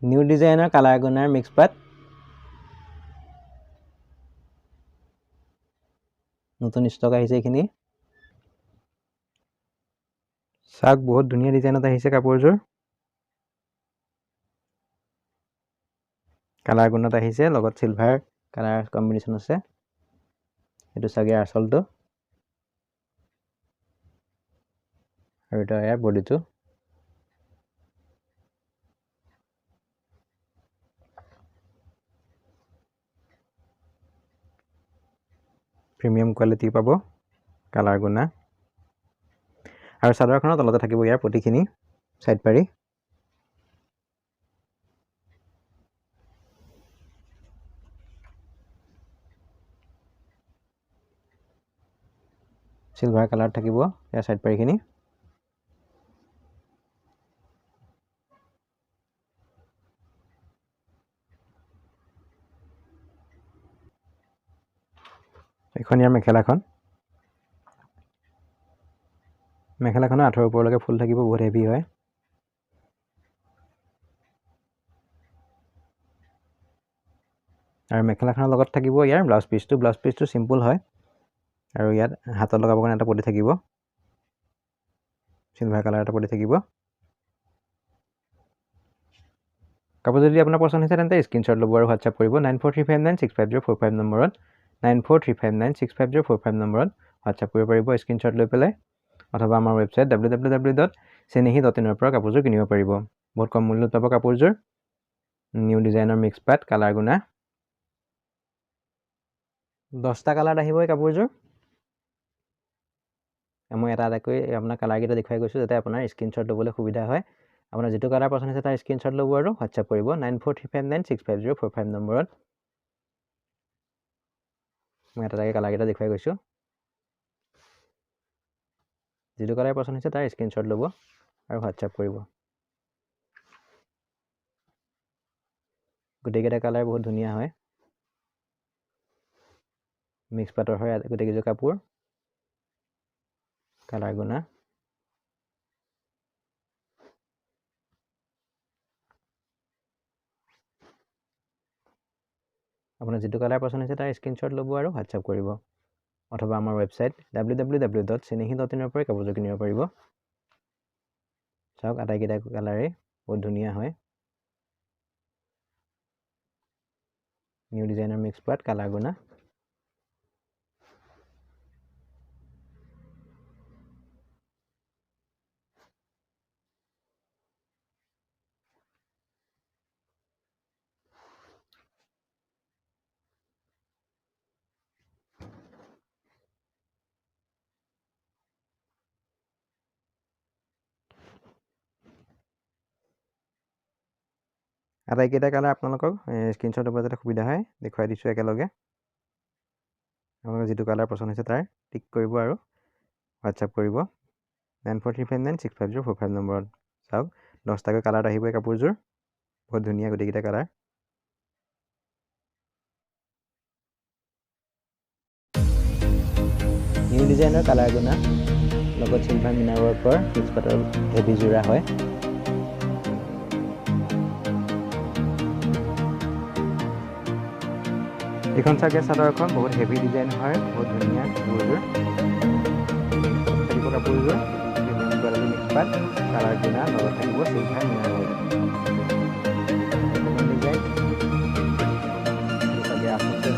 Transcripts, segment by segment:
New ডিজাইনৰ colour গুনাৰ mix পাত নতুন ষ্টক আহিছে এইখিনি চাক বহুত ধুনীয়া ডিজাইনত আহিছে কাপোৰযোৰ কালাৰ গুণত আহিছে লগত সিলভাৰ কালাৰ কম্বিনেশন আছে এটো সাগে আসলটো আৰু এটা ইয়াৰ বডিটো প্ৰিমিয়াম কোৱালিটি পাব কালাৰ গুণা আৰু চাদৰখনৰ তলতে থাকিব ইয়াৰ প্ৰতিখিনি সাইড পাৰি সিলভাৰ কালাৰ থাকিব ইয়াৰ সাইড পাৰিখিনি এখন ইয়াৰ মেখেলাখনৰ আঠৰ ওপৰলৈকে ফুল থাকিব বহুত হেভি হয় আৰু মেখেলাখনৰ লগত থাকিব ইয়াৰ ব্লাউজ পিচটো সিম্পল হয় আৰু ইয়াত হাতত লগাব কাৰণে এটা পটি থাকিব সিলভাৰ কালাৰ এটা পটি থাকিব কাপোৰ যদি আপোনাৰ পছন্দ হৈছে তেন্তে স্ক্ৰিনশ্বট ল'ব আৰু WhatsApp কৰিব 9435965045 নম্বৰত 9435965045 নম্বৰত WhatsApp কৰিব পাৰিব স্ক্ৰিনশ্বট লৈ পেলাই অথবা আমাৰ ৱেবছাইট www.senehi.in ৰ পৰা কাপোৰযোৰ কিনিব পাৰিব বহুত কম মূল্যত পাব কাপোৰযোৰ নিউ ডিজাইনৰ মিক্স পাট কালাৰ গুনা 10টা কালাৰ আহিব এই কাপোৰযোৰ মই এটা এটাকৈ আপোনাৰ কালাৰ কেইটা দেখাই গৈছো যাতে আপোনাৰ স্ক্ৰিনশ্বট ল'বলৈ সুবিধা হয় আপোনাৰ যেটো কালাৰ পছন্দ হৈছে তাৰ স্ক্ৰিনশ্বট ল'ব আৰু WhatsApp কৰিব 9435965045 নম্বৰত মই এটা কালাৰ কেইটা দেখাই গৈছো যেটো কালাৰ পছন্দ হৈছে তাৰ স্ক্ৰিনশ্বট ল'ব আৰু WhatsApp কৰিব গোটেইকেইটা কালাৰ বহুত ধুনীয়া হয় মিক্স পাটৰ হয় গোটেইকেইটা কাপোৰ কালাৰ গুনা আপোনাৰ যেটো কালাৰ পছন্দ হৈছে তাৰ স্ক্ৰিনশ্বট ল'ব আৰু WhatsApp কৰিব অথবা আমাৰ ৱেবছাইট www.senehi.in ৰ পৰা কাপোৰযোৰ কিনিব পাৰিব চাওক আটাইকেইটা কালাৰে বহুত ধুনীয়া হয় নিউ ডিজাইনৰ মিক্স পাট কালাৰ গুনা আটাইকেইটা কালাৰ আপোনালোকক স্ক্ৰিনশ্বট ল'ব যাতে সুবিধা হয় দেখুৱাই দিছো একেলগে আপোনালোকৰ যেটো কালাৰ পছন্দ হৈছে তাৰ টিক কৰিব আৰু WhatsApp কৰিব 9435965045 নম্বৰত চাওক 10টাকৈ কালাৰ আহিব এই কাপোৰযোৰ বহুত ধুনীয়া গোটেইকেইটা কালাৰ নিউ ডিজাইনৰ কালাৰ গুনা লগত সিলভাৰ মিনাৰ ৱৰ্কৰ মিক্স পাটৰ হেভি জোৰা হয় এখন চাগে চাদৰখন বহুত হেভি ডিজাইন হয় বহুত ধুনীয়া কাপোৰযোৰ থাকিব কাপোৰযোৰ মিক্স পাট কালাৰ গুনা লগত থাকিব সিলভাৰ মিনাৰ ৱৰ্ক ডিজাইন চাগে আসলটো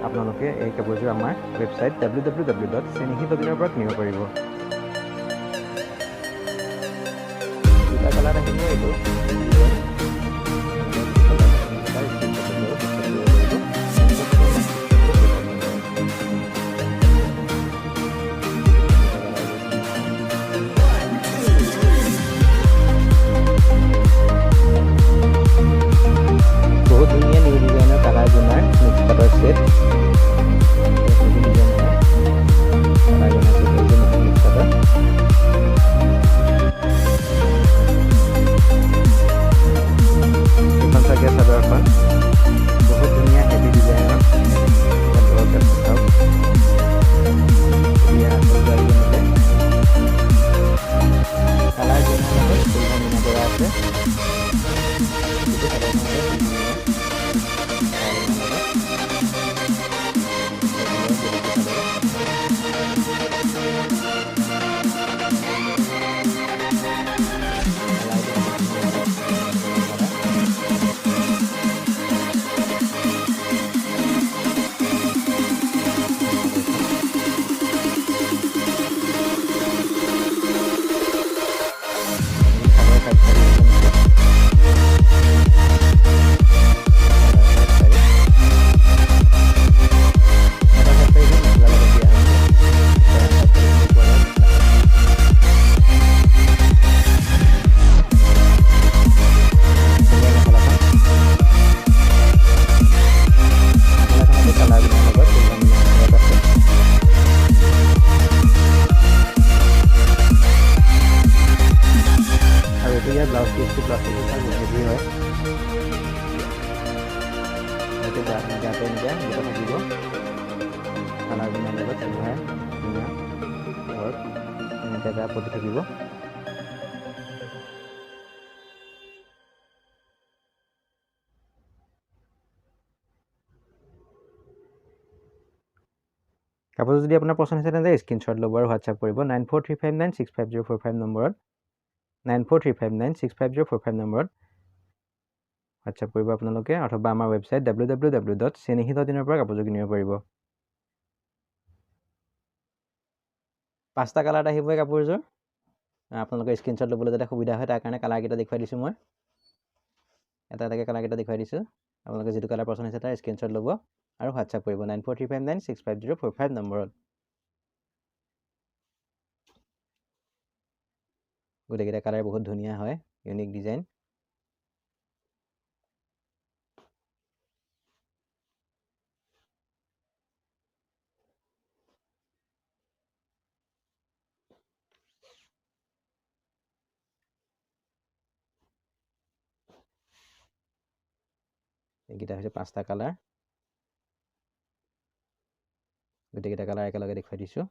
আপোনালোকে এই কাপোৰযোৰ আমাৰ ৱেবছাইট www.senehi.in পৰা কিনিব পাৰিব। দুটা কালাৰ আহিব এইটো। বহুত ধুনীয়া নিউ ডিজাইনৰ কালাৰ গুণাৰ মিক্স কাটৰ ছেট। এখন চাগে চাদৰখন বহুত ধুনীয়া হেভি ডিজাইনৰ কালাৰ গুণাৰ আছে। ব্লাউজ পিচটো প্লাষ্টিকৰ হেভি হয়। গাতে এনেকৈ দুটা থাকিব কালাৰ গুণাৰ লগত চিলভাৰ ধুনীয়া ৱৰ্ক এনেকৈ এটা পতি থাকিব। কাপোৰযোৰ যদি আপোনাৰ পচন্দ হৈছে তেন্তে স্ক্ৰীনশ্বট ল'ব আৰু হোৱাটছআপ কৰিব 9435965045 নম্বৰত 9435965045 নম্বৰত হোৱাটছআপ কৰিব আপোনালোকে, অথবা আমাৰ ৱেবছাইট www.senehi.in পৰা কাপোৰযোৰ কিনিব পাৰিব। 5টা কালাৰত আহিব এই কাপোৰযোৰ। আপোনালোকে স্ক্ৰীনশ্বট ল'বলৈ যাতে সুবিধা হয় তাৰ কাৰণে কালাৰকেইটা দেখুৱাই দিছোঁ মই। এটা এটাকৈ কালাৰকেইটা দেখুৱাই দিছোঁ। আপোনালোকে যিটো কালাৰ পচন্দ হৈছে তাৰ স্ক্ৰীনশ্বট ল'ব আৰু হোৱাটছআপ কৰিব 9435965045 নম্বৰত। গোটেইকেইটা কালাৰ বহুত ধুনীয়া হয়, ইউনিক ডিজাইন। এইকেইটা হৈছে 5টা কালাৰ। গোটেইকেইটা কালাৰ একেলগে দেখুৱাই দিছোঁ।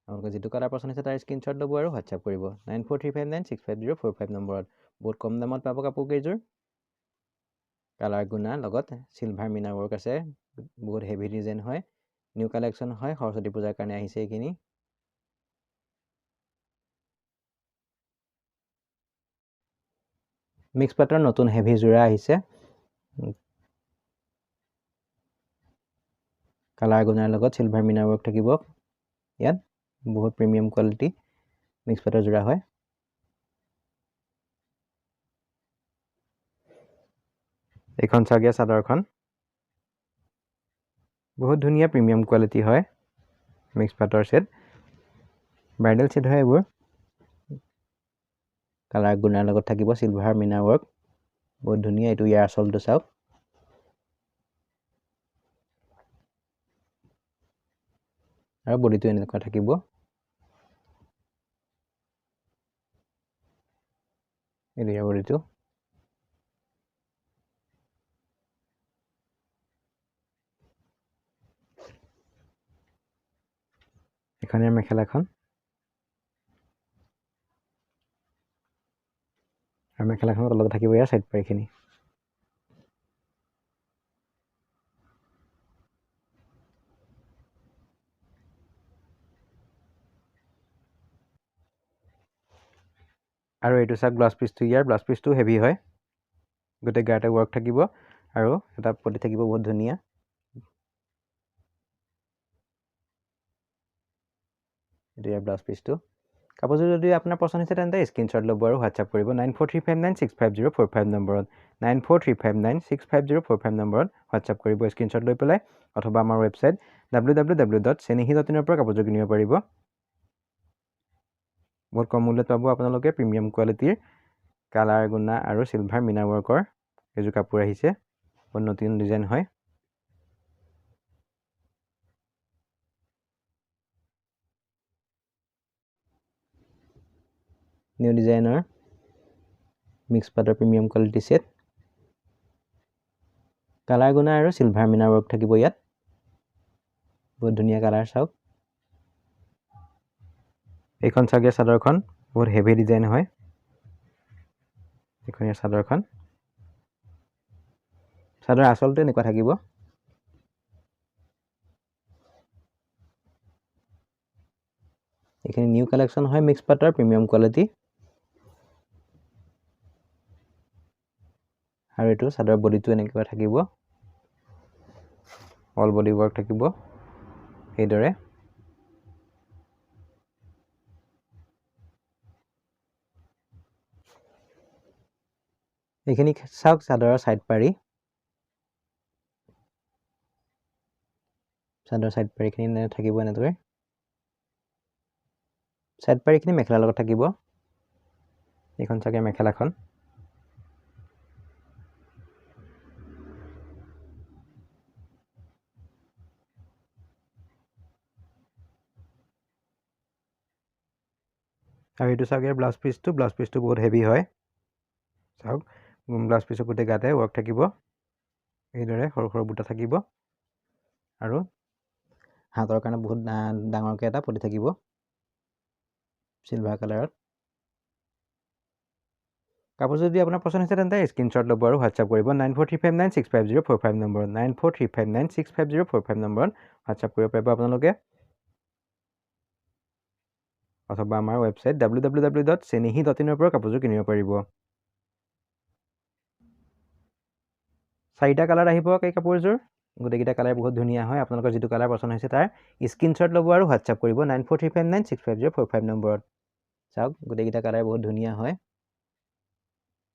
আপোনালোকে যিটো কালাৰ পচন্দ হৈছে তাৰ স্ক্ৰীনশ্বট ল'ব আৰু হোৱাটছআপ কৰিব 9435965045 নম্বৰত। বহুত কম দামত পাব কাপোৰকেইযোৰ। কালাৰ গুণাৰ লগত চিলভাৰ মিনাৰ ৱৰ্ক আছে। বহুত হেভি ডিজাইন হয়, নিউ কালেকশ্যন হয়, সৰস্বতী পূজাৰ কাৰণে আহিছে এইখিনি। মিক্স পাটৰ নতুন হেভি যোৰা আহিছে। কালাৰ গুণাৰ লগত চিলভাৰ মিনাৰ ৱৰ্ক থাকিব ইয়াত। বহুত প্ৰিমিয়াম কোৱালিটি মিক্স পাটৰ যোৰা হয়। এইখন চাগে চাদৰখন বহুত ধুনীয়া প্ৰিমিয়াম কোৱালিটি হয়, মিক্স পাটৰ ছেট। ব্ৰাইডেল ছেট হয় এইবোৰ। কালাৰ গুণাৰ লগত থাকিব চিলভাৰ মিনাৰ ৱৰ্ক, বহুত ধুনীয়া। এইটো ইয়াৰ আঁচলটো চাওক। আৰু বডিটো এনেকুৱা থাকিব। এইটো ইয়াৰ বডিটো। এখন ইয়াৰ মেখেলাখন। আৰু মেখেলাখনত তলত থাকিব ইয়াৰ চাইড পাৰিখিনি। আৰু এইটো চাওক ব্লাউজ পিচটো ইয়াৰ। ব্লাউজ পিচটো হেভি হয়, গোটেই গাতে ৱৰ্ক থাকিব আৰু এটা পটি থাকিব বহুত ধুনীয়া এটো ইয়াৰ ব্লাউজ পিচটো কাপোৰযোৰ যদি আপোনাৰ পছন্দ হৈছে তেন্তে স্ক্ৰীনশ্বট ল'ব আৰু হোৱাটছআপ কৰিব 9435965045 নম্বৰত 9435965045 নম্বৰত হোৱাটছআপ কৰিব স্ক্ৰীনশ্বট লৈ পেলাই অথবা আমাৰ ৱেবছাইট www.senehi.in পৰা কাপোৰযোৰ কিনিব পাৰিব বহুত কম মূল্যত পাব আপোনালোকে প্ৰিমিয়াম কোৱালিটিৰ কালাৰ গুণা আৰু সিলভাৰ মিনা ৱৰ্কৰ এযোৰ কাপোৰ আহিছে বহুত নতুন ডিজাইন হয় নিউ ডিজাইনৰ মিক্স পাটৰ প্ৰিমিয়াম কোৱালিটি সেট কালাৰ গুণা আৰু সিলভাৰ মিনা ৱৰ্ক থাকিব ইয়াত বহুত ধুনীয়া কালাৰ চাওক এইখন চাগে চাদৰখন বহুত হেভি ডিজাইন হয় এইখন চাদৰখন চাদৰ আচলতে এনেকুৱা থাকিব এইখিনি নিউ কালেকশ্যন হয় মিক্স পাটৰ প্ৰিমিয়াম কোৱালিটি আৰু এটো চাদৰ বডিটো এনেকুৱা থাকিব অল বডি ৱৰ্ক থাকিব এইদৰে এইখিনি চাওক চাদৰৰ সাইড পাৰি চাদৰ সাইড পাৰিখিনি থাকিব এনেদৰে সাইড পাৰিখিনি মেখেলাৰ লগত থাকিব এইখন চাগে মেখেলাখন আৰু এইটো চাগে ব্লাউজ পিচটো বহুত হেভি হয় চাওক ব্লাউজ পিচৰ গোটেই গাতে ৱৰ্ক থাকিব এইদৰে সৰু সৰু বুটা থাকিব আৰু হাতৰ কাৰণে বহুত ডাঙৰকৈ এটা পটি থাকিব সিলভাৰ কালাৰত কাপোৰ যদি আপোনাৰ পছন্দ হৈছে তেন্তে স্ক্ৰীনশ্বট ল'ব আৰু হোৱাটছআপ কৰিব 9435965045 নম্বৰত 9435965045 নম্বৰত হোৱাটছআপ কৰিব পাৰিব আপোনালোকে অথবা আমাৰ ৱেবছাইট www.senehi.in পৰা কাপোৰযোৰ কিনিব পাৰিব চাৰিটা কালাৰ আহিব এই কাপোৰযোৰ গোটেইকেইটা কালাৰ বহুত ধুনীয়া হয় আপোনালোকৰ যিটো কালাৰ পছন্দ হৈছে তাৰ স্ক্ৰীনশ্বট ল'ব আৰু হোৱাটছআপ কৰিব 9435965045 নম্বৰত চাওক গোটেইকেইটা কালাৰ বহুত ধুনীয়া হয়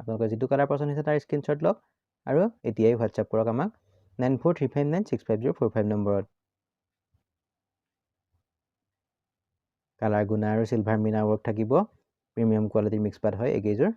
আপোনালোকৰ যিটো কালাৰ পছন্দ হৈছে তাৰ স্ক্ৰীনশ্বট লওক আৰু এতিয়াই হোৱাটছআপ কৰক আমাক 9435965045 নম্বৰত কালাৰ গুণা আৰু সিলভাৰ মিনা ৱৰ্ক থাকিব প্ৰিমিয়াম কোৱালিটিৰ মিক্স পাট হয় এইকেইযোৰ